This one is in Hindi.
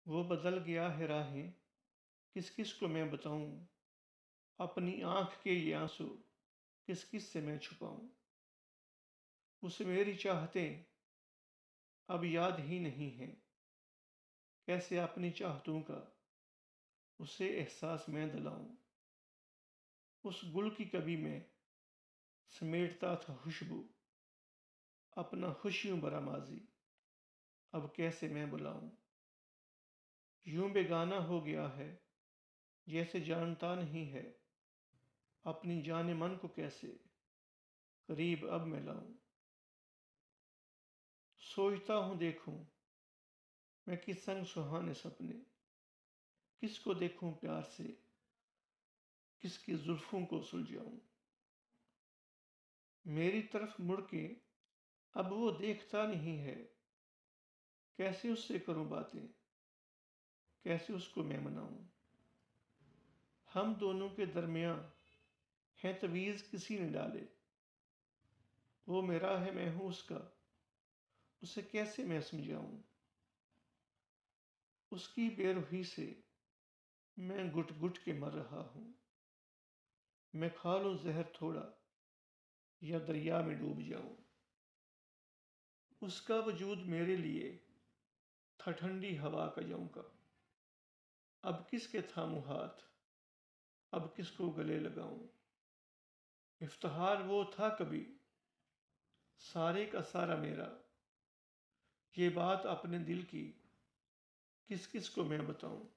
वो बदल गया है राहें, किस किस को मैं बताऊं। अपनी आंख के ये आंसू किस किस से मैं छुपाऊं। उसे मेरी चाहतें अब याद ही नहीं है, कैसे अपनी चाहतों का उसे एहसास मैं दिलाऊं। उस गुल की कभी मैं समेटता था खुशबू, अपना खुशियों भरा माजी अब कैसे मैं बुलाऊं। यूं बेगाना हो गया है जैसे जानता नहीं है, अपनी जाने मन को कैसे करीब अब मैं लाऊं। सोचता हूं देखूं मैं किस संग सुहाने सपने, किसको देखूं प्यार से, किसकी जुल्फों को सुलझाऊं। मेरी तरफ मुड़ के अब वो देखता नहीं है, कैसे उससे करूं बातें, कैसे उसको मैं मनाऊं। हम दोनों के दरमियां है तवीज़ किसी ने डाले, वो मेरा है मैं हूं उसका, उसे कैसे मैं समझाऊं। उसकी बेरुखी से मैं घुट घुट के मर रहा हूं। मैं खा लूं जहर थोड़ा या दरिया में डूब जाऊं। उसका वजूद मेरे लिए था ठंडी हवा का झोंका। अब किसके थामूं हाथ, अब किसको गले लगाऊं। इफ्तिखार वो था कभी सारे का सारा मेरा, ये बात अपने दिल की किस किस को मैं बताऊं।